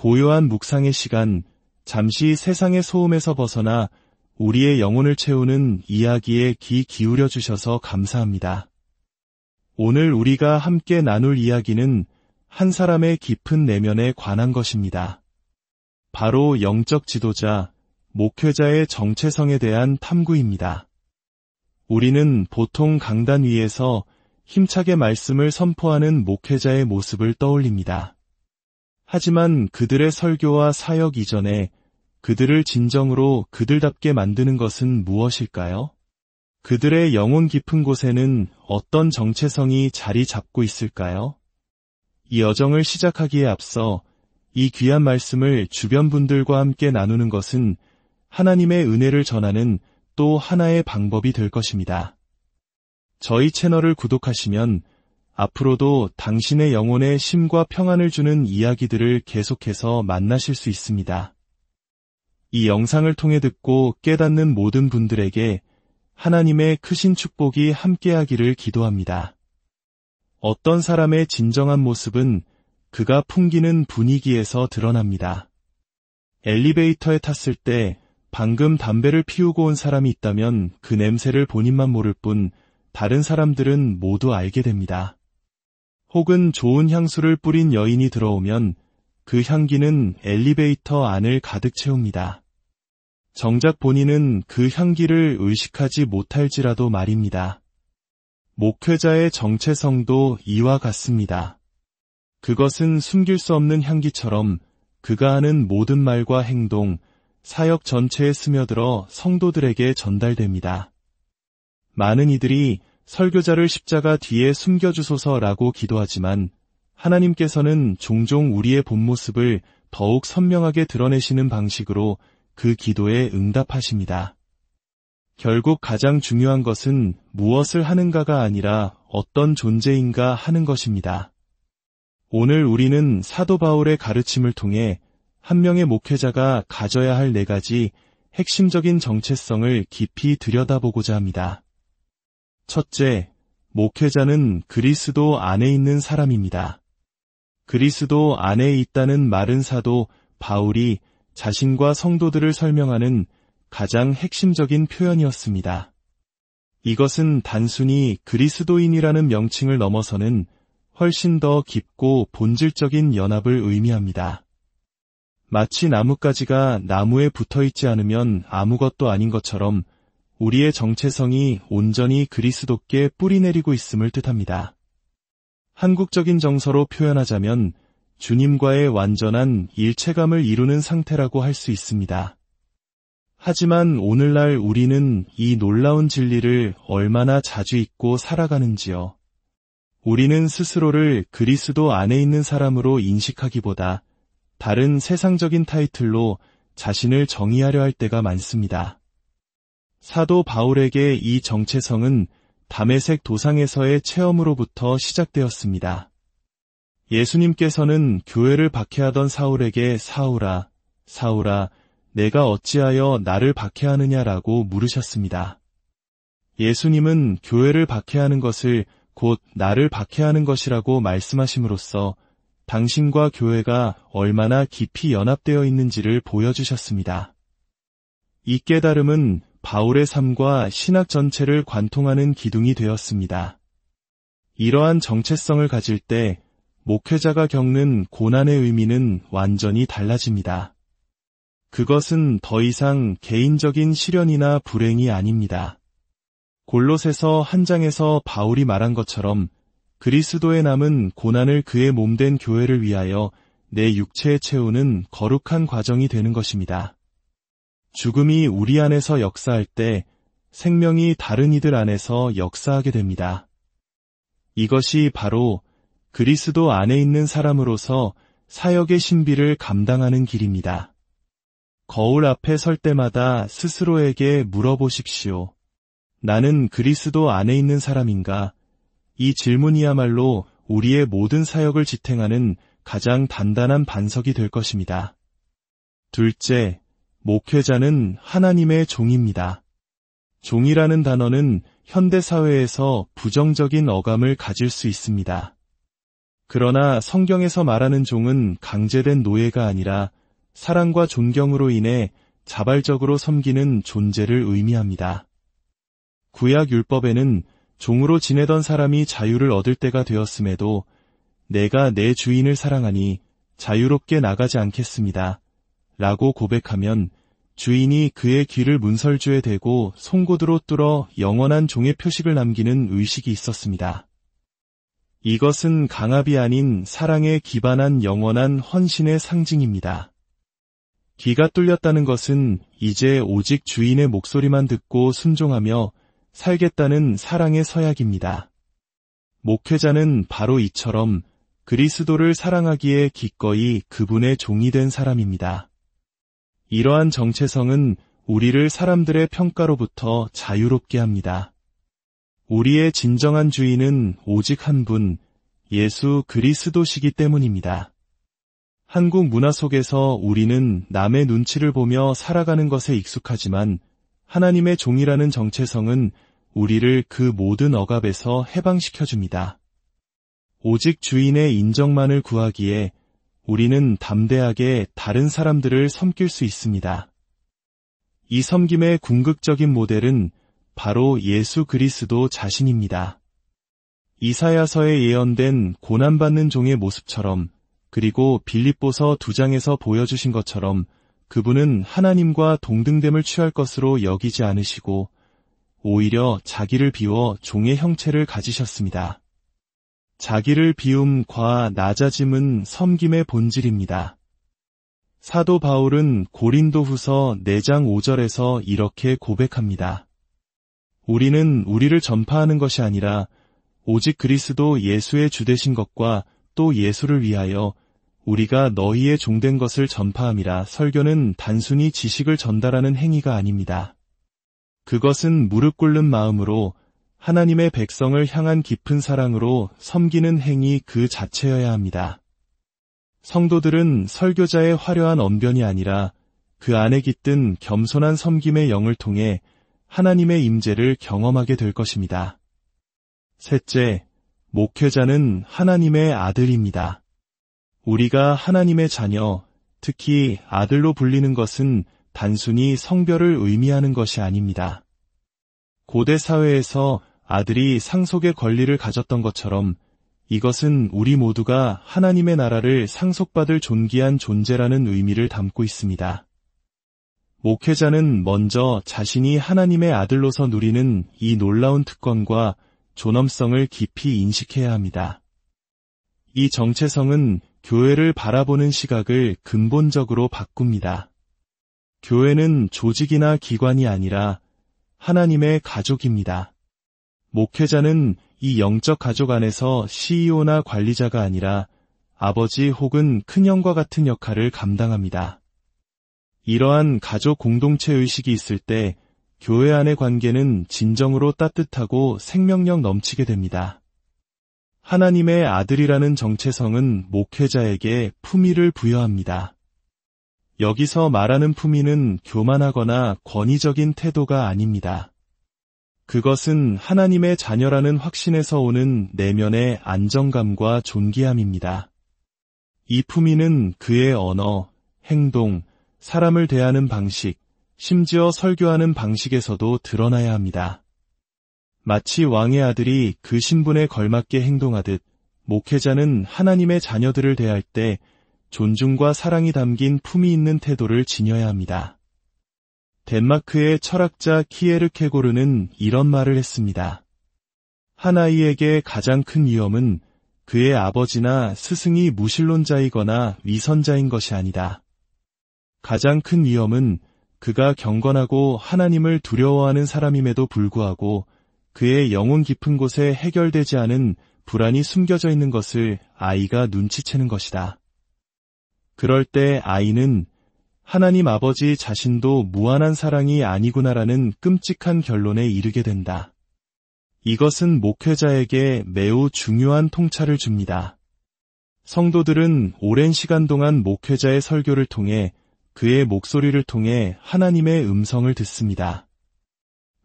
고요한 묵상의 시간, 잠시 세상의 소음에서 벗어나 우리의 영혼을 채우는 이야기에 귀 기울여 주셔서 감사합니다. 오늘 우리가 함께 나눌 이야기는 한 사람의 깊은 내면에 관한 것입니다. 바로 영적 지도자, 목회자의 정체성에 대한 탐구입니다. 우리는 보통 강단 위에서 힘차게 말씀을 선포하는 목회자의 모습을 떠올립니다. 하지만 그들의 설교와 사역 이전에 그들을 진정으로 그들답게 만드는 것은 무엇일까요? 그들의 영혼 깊은 곳에는 어떤 정체성이 자리 잡고 있을까요? 이 여정을 시작하기에 앞서 이 귀한 말씀을 주변 분들과 함께 나누는 것은 하나님의 은혜를 전하는 또 하나의 방법이 될 것입니다. 저희 채널을 구독하시면 앞으로도 당신의 영혼에 쉼과 평안을 주는 이야기들을 계속해서 만나실 수 있습니다. 이 영상을 통해 듣고 깨닫는 모든 분들에게 하나님의 크신 축복이 함께하기를 기도합니다. 어떤 사람의 진정한 모습은 그가 풍기는 분위기에서 드러납니다. 엘리베이터에 탔을 때 방금 담배를 피우고 온 사람이 있다면 그 냄새를 본인만 모를 뿐 다른 사람들은 모두 알게 됩니다. 혹은 좋은 향수를 뿌린 여인이 들어오면 그 향기는 엘리베이터 안을 가득 채웁니다. 정작 본인은 그 향기를 의식하지 못할지라도 말입니다. 목회자의 정체성도 이와 같습니다. 그것은 숨길 수 없는 향기처럼 그가 하는 모든 말과 행동, 사역 전체에 스며들어 성도들에게 전달됩니다. 많은 이들이 설교자를 십자가 뒤에 숨겨주소서라고 기도하지만 하나님께서는 종종 우리의 본 모습을 더욱 선명하게 드러내시는 방식으로 그 기도에 응답하십니다. 결국 가장 중요한 것은 무엇을 하는가가 아니라 어떤 존재인가 하는 것입니다. 오늘 우리는 사도 바울의 가르침을 통해 한 명의 목회자가 가져야 할 4가지 핵심적인 정체성을 깊이 들여다보고자 합니다. 첫째, 목회자는 그리스도 안에 있는 사람입니다. 그리스도 안에 있다는 말은 사도 바울이 자신과 성도들을 설명하는 가장 핵심적인 표현이었습니다. 이것은 단순히 그리스도인이라는 명칭을 넘어서는 훨씬 더 깊고 본질적인 연합을 의미합니다. 마치 나뭇가지가 나무에 붙어있지 않으면 아무것도 아닌 것처럼 우리의 정체성이 온전히 그리스도께 뿌리내리고 있음을 뜻합니다. 한국적인 정서로 표현하자면 주님과의 완전한 일체감을 이루는 상태라고 할 수 있습니다. 하지만 오늘날 우리는 이 놀라운 진리를 얼마나 자주 잊고 살아가는지요. 우리는 스스로를 그리스도 안에 있는 사람으로 인식하기보다 다른 세상적인 타이틀로 자신을 정의하려 할 때가 많습니다. 사도 바울에게 이 정체성은 다메섹 도상에서의 체험으로부터 시작되었습니다. 예수님께서는 교회를 박해하던 사울에게 사울아, 사울아, 내가 어찌하여 나를 박해하느냐라고 물으셨습니다. 예수님은 교회를 박해하는 것을 곧 나를 박해하는 것이라고 말씀하심으로써 당신과 교회가 얼마나 깊이 연합되어 있는지를 보여주셨습니다. 이 깨달음은 바울의 삶과 신학 전체를 관통하는 기둥이 되었습니다. 이러한 정체성을 가질 때 목회자가 겪는 고난의 의미는 완전히 달라집니다. 그것은 더 이상 개인적인 시련이나 불행이 아닙니다. 골로새서 1장에서 바울이 말한 것처럼 그리스도의 남은 고난을 그의 몸된 교회를 위하여 내 육체에 채우는 거룩한 과정이 되는 것입니다. 죽음이 우리 안에서 역사할 때 생명이 다른 이들 안에서 역사하게 됩니다. 이것이 바로 그리스도 안에 있는 사람으로서 사역의 신비를 감당하는 길입니다. 거울 앞에 설 때마다 스스로에게 물어보십시오. 나는 그리스도 안에 있는 사람인가? 이 질문이야말로 우리의 모든 사역을 지탱하는 가장 단단한 반석이 될 것입니다. 둘째, 목회자는 하나님의 종입니다. 종이라는 단어는 현대사회에서 부정적인 어감을 가질 수 있습니다. 그러나 성경에서 말하는 종은 강제된 노예가 아니라 사랑과 존경으로 인해 자발적으로 섬기는 존재를 의미합니다. 구약 율법에는 종으로 지내던 사람이 자유를 얻을 때가 되었음에도 내가 내 주인을 사랑하니 자유롭게 나가지 않겠습니다. 라고 고백하면 주인이 그의 귀를 문설주에 대고 송곳으로 뚫어 영원한 종의 표식을 남기는 의식이 있었습니다. 이것은 강압이 아닌 사랑에 기반한 영원한 헌신의 상징입니다. 귀가 뚫렸다는 것은 이제 오직 주인의 목소리만 듣고 순종하며 살겠다는 사랑의 서약입니다. 목회자는 바로 이처럼 그리스도를 사랑하기에 기꺼이 그분의 종이 된 사람입니다. 이러한 정체성은 우리를 사람들의 평가로부터 자유롭게 합니다. 우리의 진정한 주인은 오직 한 분, 예수 그리스도시기 때문입니다. 한국 문화 속에서 우리는 남의 눈치를 보며 살아가는 것에 익숙하지만 하나님의 종이라는 정체성은 우리를 그 모든 억압에서 해방시켜줍니다. 오직 주인의 인정만을 구하기에 우리는 담대하게 다른 사람들을 섬길 수 있습니다. 이 섬김의 궁극적인 모델은 바로 예수 그리스도 자신입니다. 이사야서에 예언된 고난받는 종의 모습처럼 그리고 빌립보서 2장에서 보여주신 것처럼 그분은 하나님과 동등됨을 취할 것으로 여기지 않으시고 오히려 자기를 비워 종의 형체를 가지셨습니다. 자기를 비움과 낮아짐은 섬김의 본질입니다. 사도 바울은 고린도후서 4장 5절에서 이렇게 고백합니다. 우리는 우리를 전파하는 것이 아니라 오직 그리스도 예수의 주되신 것과 또 예수를 위하여 우리가 너희의 종된 것을 전파함이라. 설교는 단순히 지식을 전달하는 행위가 아닙니다. 그것은 무릎 꿇는 마음으로 하나님의 백성을 향한 깊은 사랑으로 섬기는 행위 그 자체여야 합니다. 성도들은 설교자의 화려한 언변이 아니라 그 안에 깃든 겸손한 섬김의 영을 통해 하나님의 임재를 경험하게 될 것입니다. 셋째, 목회자는 하나님의 아들입니다. 우리가 하나님의 자녀, 특히 아들로 불리는 것은 단순히 성별을 의미하는 것이 아닙니다. 고대 사회에서 아들이 상속의 권리를 가졌던 것처럼 이것은 우리 모두가 하나님의 나라를 상속받을 존귀한 존재라는 의미를 담고 있습니다. 목회자는 먼저 자신이 하나님의 아들로서 누리는 이 놀라운 특권과 존엄성을 깊이 인식해야 합니다. 이 정체성은 교회를 바라보는 시각을 근본적으로 바꿉니다. 교회는 조직이나 기관이 아니라 하나님의 가족입니다. 목회자는 이 영적 가족 안에서 CEO나 관리자가 아니라 아버지 혹은 큰형과 같은 역할을 감당합니다. 이러한 가족 공동체 의식이 있을 때 교회 안의 관계는 진정으로 따뜻하고 생명력 넘치게 됩니다. 하나님의 아들이라는 정체성은 목회자에게 품위를 부여합니다. 여기서 말하는 품위는 교만하거나 권위적인 태도가 아닙니다. 그것은 하나님의 자녀라는 확신에서 오는 내면의 안정감과 존귀함입니다. 이 품위는 그의 언어, 행동, 사람을 대하는 방식, 심지어 설교하는 방식에서도 드러나야 합니다. 마치 왕의 아들이 그 신분에 걸맞게 행동하듯 목회자는 하나님의 자녀들을 대할 때 존중과 사랑이 담긴 품위 있는 태도를 지녀야 합니다. 덴마크의 철학자 키에르케고르는 이런 말을 했습니다. 한 아이에게 가장 큰 위험은 그의 아버지나 스승이 무신론자이거나 위선자인 것이 아니다. 가장 큰 위험은 그가 경건하고 하나님을 두려워하는 사람임에도 불구하고 그의 영혼 깊은 곳에 해결되지 않은 불안이 숨겨져 있는 것을 아이가 눈치채는 것이다. 그럴 때 아이는 하나님 아버지 자신도 무한한 사랑이 아니구나라는 끔찍한 결론에 이르게 된다. 이것은 목회자에게 매우 중요한 통찰을 줍니다. 성도들은 오랜 시간 동안 목회자의 설교를 통해 그의 목소리를 통해 하나님의 음성을 듣습니다.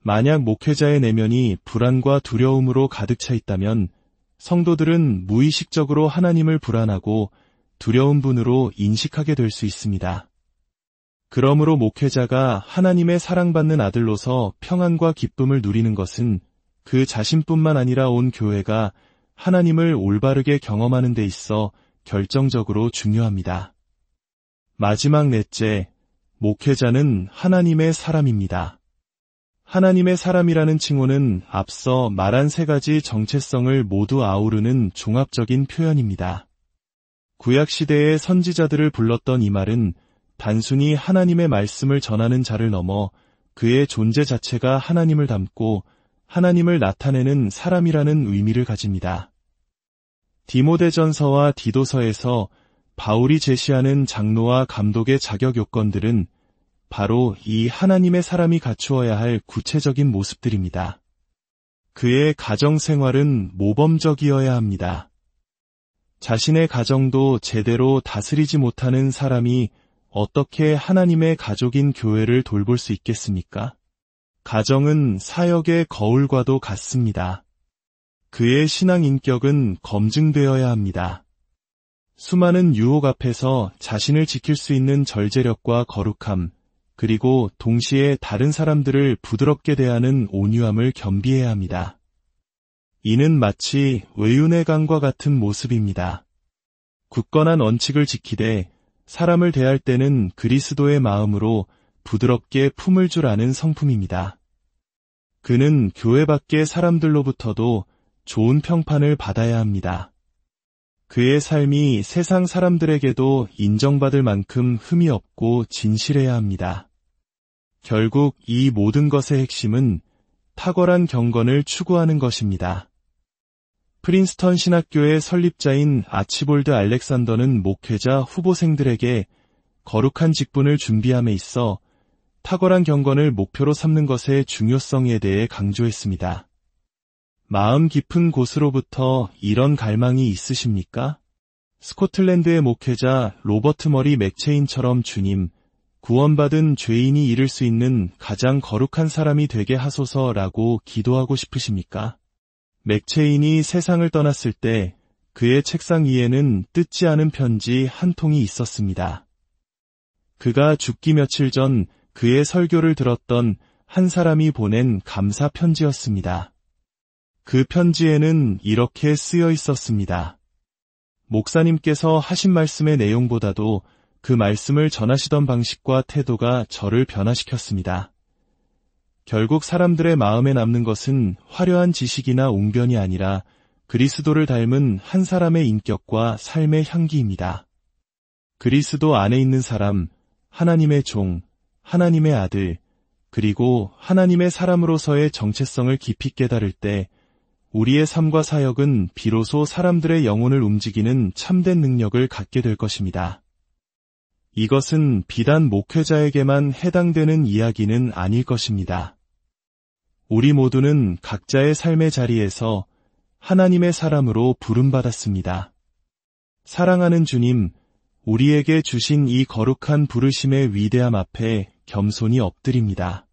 만약 목회자의 내면이 불안과 두려움으로 가득 차 있다면 성도들은 무의식적으로 하나님을 불안하고 두려운 분으로 인식하게 될 수 있습니다. 그러므로 목회자가 하나님의 사랑받는 아들로서 평안과 기쁨을 누리는 것은 그 자신뿐만 아니라 온 교회가 하나님을 올바르게 경험하는 데 있어 결정적으로 중요합니다. 마지막 넷째, 목회자는 하나님의 사람입니다. 하나님의 사람이라는 칭호는 앞서 말한 세 가지 정체성을 모두 아우르는 종합적인 표현입니다. 구약시대의 선지자들을 불렀던 이 말은 단순히 하나님의 말씀을 전하는 자를 넘어 그의 존재 자체가 하나님을 담고 하나님을 나타내는 사람이라는 의미를 가집니다. 디모데전서와 디도서에서 바울이 제시하는 장로와 감독의 자격 요건들은 바로 이 하나님의 사람이 갖추어야 할 구체적인 모습들입니다. 그의 가정 생활은 모범적이어야 합니다. 자신의 가정도 제대로 다스리지 못하는 사람이 어떻게 하나님의 가족인 교회를 돌볼 수 있겠습니까? 가정은 사역의 거울과도 같습니다. 그의 신앙 인격은 검증되어야 합니다. 수많은 유혹 앞에서 자신을 지킬 수 있는 절제력과 거룩함, 그리고 동시에 다른 사람들을 부드럽게 대하는 온유함을 겸비해야 합니다. 이는 마치 외윤의 강과 같은 모습입니다. 굳건한 원칙을 지키되 사람을 대할 때는 그리스도의 마음으로 부드럽게 품을 줄 아는 성품입니다. 그는 교회 밖의 사람들로부터도 좋은 평판을 받아야 합니다. 그의 삶이 세상 사람들에게도 인정받을 만큼 흠이 없고 진실해야 합니다. 결국 이 모든 것의 핵심은 탁월한 경건을 추구하는 것입니다. 프린스턴 신학교의 설립자인 아치볼드 알렉산더는 목회자 후보생들에게 거룩한 직분을 준비함에 있어 탁월한 경건을 목표로 삼는 것의 중요성에 대해 강조했습니다. 마음 깊은 곳으로부터 이런 갈망이 있으십니까? 스코틀랜드의 목회자 로버트 머리 맥체인처럼 주님, 구원받은 죄인이 이룰 수 있는 가장 거룩한 사람이 되게 하소서라고 기도하고 싶으십니까? 맥체인이 세상을 떠났을 때 그의 책상 위에는 뜯지 않은 편지 한 통이 있었습니다. 그가 죽기 며칠 전 그의 설교를 들었던 한 사람이 보낸 감사 편지였습니다. 그 편지에는 이렇게 쓰여 있었습니다. 목사님께서 하신 말씀의 내용보다도 그 말씀을 전하시던 방식과 태도가 저를 변화시켰습니다. 결국 사람들의 마음에 남는 것은 화려한 지식이나 웅변이 아니라 그리스도를 닮은 한 사람의 인격과 삶의 향기입니다. 그리스도 안에 있는 사람, 하나님의 종, 하나님의 아들, 그리고 하나님의 사람으로서의 정체성을 깊이 깨달을 때 우리의 삶과 사역은 비로소 사람들의 영혼을 움직이는 참된 능력을 갖게 될 것입니다. 이것은 비단 목회자에게만 해당되는 이야기는 아닐 것입니다. 우리 모두는 각자의 삶의 자리에서 하나님의 사람으로 부름받았습니다. 사랑하는 주님, 우리에게 주신 이 거룩한 부르심의 위대함 앞에 겸손히 엎드립니다.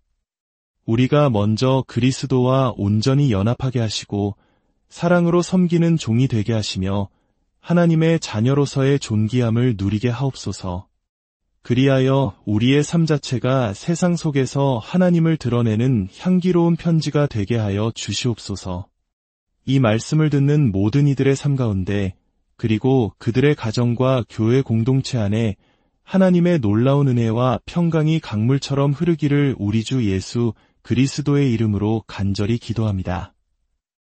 우리가 먼저 그리스도와 온전히 연합하게 하시고 사랑으로 섬기는 종이 되게 하시며 하나님의 자녀로서의 존귀함을 누리게 하옵소서. 그리하여 우리의 삶 자체가 세상 속에서 하나님을 드러내는 향기로운 편지가 되게 하여 주시옵소서. 이 말씀을 듣는 모든 이들의 삶 가운데 그리고 그들의 가정과 교회 공동체 안에 하나님의 놀라운 은혜와 평강이 강물처럼 흐르기를 우리 주 예수 그리스도의 이름으로 간절히 기도합니다.